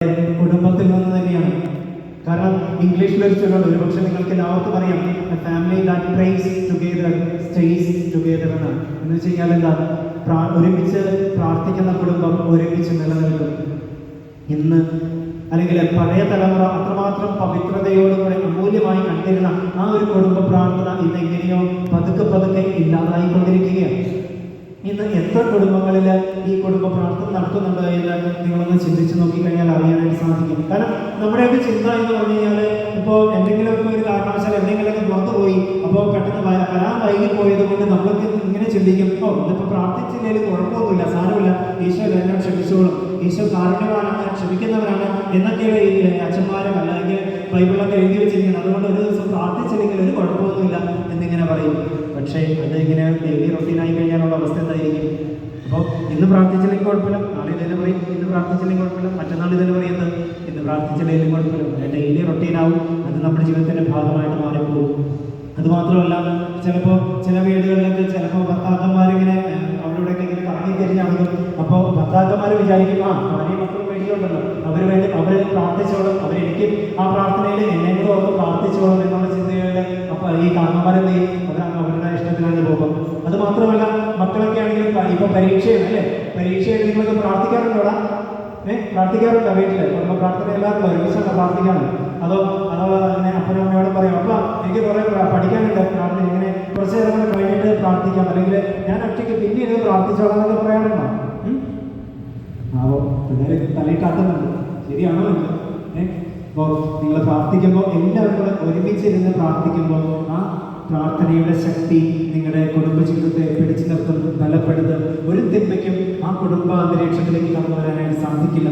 കുടുംബത്തിൽ നിന്ന് തന്നെയാണ്. കാരണം ഇംഗ്ലീഷിൽ ഒരു ചൊല്ലുണ്ട്, ഒരുപക്ഷെ നിങ്ങൾക്ക് എല്ലാവർക്കും അറിയാം, family that prays together stays together എന്നാണ്. എന്ന് വെച്ച് കഴിഞ്ഞാൽ എന്താ, ഒരുമിച്ച് പ്രാർത്ഥിക്കുന്ന കുടുംബം ഒരുമിച്ച് നിലനിൽക്കും. ഇന്ന് അല്ലെങ്കിൽ പഴയ തലമുറ അത്രമാത്രം പവിത്രതയോടുകൂടെ അമൂല്യമായി കണ്ടിരുന്ന ആ ഒരു കുടുംബ പ്രാർത്ഥന ഇന്ന് എങ്ങനെയോ പതുക്കെ പതുക്കെ ഇല്ലാതായിക്കൊണ്ടിരിക്കുകയാണ്. ഇന്ന് എത്ര കുടുംബങ്ങളിൽ ഈ കുടുംബ പ്രാർത്ഥന നടക്കുന്നുണ്ട് എന്ന് നിങ്ങളൊന്ന് ചിന്തിച്ച് നോക്കിക്കഴിഞ്ഞാൽ അറിയാനായിട്ട് സാധിക്കും. കാരണം നമ്മുടെയൊക്കെ ചിന്ത എന്ന് പറഞ്ഞു കഴിഞ്ഞാൽ, ഇപ്പോൾ എന്തെങ്കിലുമൊക്കെ ഒരു കാരണവശാൽ എന്തെങ്കിലുമൊക്കെ പുറത്തു പോയി, അപ്പോൾ പെട്ടെന്ന് വരാൻ വൈകി പോയത് കൊണ്ട് നമ്മളൊക്കെ ഇങ്ങനെ ചിന്തിക്കും, ഇതിപ്പോൾ പ്രാർത്ഥിച്ചില്ലെങ്കിൽ കുഴപ്പമൊന്നുമില്ല, സാരമില്ല, ഈശോ എല്ലാം ക്ഷമിച്ചോളും, ഈശോ കാരുണ്യവാനാണ്, ക്ഷമിക്കുന്നവരാണ് എന്നൊക്കെയുള്ള ഈ അച്ഛന്മാരും അല്ലെങ്കിൽ ബൈബിളൊക്കെ എഴുതി വെച്ചിരിക്കുന്നത്. അതുകൊണ്ട് ഒരു ദിവസം പ്രാർത്ഥിച്ചില്ലെങ്കിൽ ഒരു കുഴപ്പമൊന്നുമില്ല എന്നിങ്ങനെ പറയും. പക്ഷേ അതിങ്ങനെ ഡെയിലി റൊട്ടീനായി കഴിഞ്ഞാലുള്ള അവസ്ഥ എന്തായിരിക്കും? അപ്പോൾ ഇന്ന് പ്രാർത്ഥിച്ചില്ലെങ്കിൽ കുഴപ്പമില്ല, നാളെ ഇതിന് പറയും ഇന്ന് പ്രാർത്ഥിച്ചില്ലെങ്കിൽ കുഴപ്പമില്ല, മറ്റന്നാൾ ഇതിന് പറയുന്നത് ഇന്ന് പ്രാർത്ഥിച്ചില്ലെങ്കിലും കുഴപ്പമില്ല. ഡെയിലി റൊട്ടീനാവും, അത് നമ്മുടെ ജീവിതത്തിൻ്റെ ഭാഗമായിട്ട് മാറിപ്പോകും. അതുമാത്രമല്ല, ചിലപ്പോൾ ചില വീടുകളിലൊക്കെ ചിലപ്പോൾ ഭർത്താക്കന്മാരിങ്ങനെ അവരോടൊക്കെ ഇങ്ങനെ കറങ്ങി തിരിഞ്ഞാണെങ്കിൽ, അപ്പോൾ ഭർത്താക്കന്മാർ വിചാരിക്കും, ഭാര്യ മക്കളും വേണ്ടിയുണ്ടല്ലോ, അവർ പ്രാർത്ഥിച്ചോളും, അവരെനിക്ക് ആ പ്രാർത്ഥനയിൽ എന്നെ കൂടെ ഓർത്ത് പ്രാർത്ഥിച്ചോളും എന്നുള്ള ചിന്തകളുടെ അപ്പോൾ ഈ കാരണന്മാരെന്ത് ചെയ്യും, അവരുടെ ഇഷ്ടത്തിനാണ് പോകും. അത് മാത്രമല്ല, മക്കളൊക്കെ ആണെങ്കിലും ഇപ്പോൾ പരീക്ഷയും അല്ലേ, പരീക്ഷയിൽ നിങ്ങളൊക്കെ പ്രാർത്ഥിക്കാറുണ്ടോടാ? പ്രാർത്ഥിക്കാറുണ്ടോ വീട്ടിൽ? കുടുംബ പ്രാർത്ഥന എല്ലാവർക്കും ഒരുമിച്ചാണ് പ്രാർത്ഥിക്കാറുണ്ട്. അതോ തന്നെ അപ്പനും അമ്മയോടും പറയും, അപ്പം എനിക്ക് കുറേ പഠിക്കാനുണ്ട്, പ്രാർത്ഥന ഇങ്ങനെ കുറച്ച് നേരം കൂടെ കഴിഞ്ഞിട്ട് പ്രാർത്ഥിക്കാം, അല്ലെങ്കിൽ ഞാൻ ഒറ്റയ്ക്ക് പിന്നീട് പ്രാർത്ഥിച്ചോളാം എന്നൊക്കെ പറയാറുണ്ടോ? പിള്ളേർ തലയിൽ കാട്ടുന്നുണ്ട്, ശരിയാണോ? അപ്പോൾ നിങ്ങൾ പ്രാർത്ഥിക്കുമ്പോൾ എല്ലാവരും കൂടെ ഒരുമിച്ചിരുന്ന് പ്രാർത്ഥിക്കുമ്പോൾ ആ പ്രാർത്ഥനയുടെ ശക്തി നിങ്ങളുടെ കുടുംബജീവിതത്തെ പിടിച്ചു നിർത്തും, ബലപ്പെടുത്തും. ഒരു തിന്മയ്ക്കും ആ കുടുംബ അന്തരീക്ഷത്തിലേക്ക് കടന്നു വരാനായിട്ട് സാധിക്കില്ല.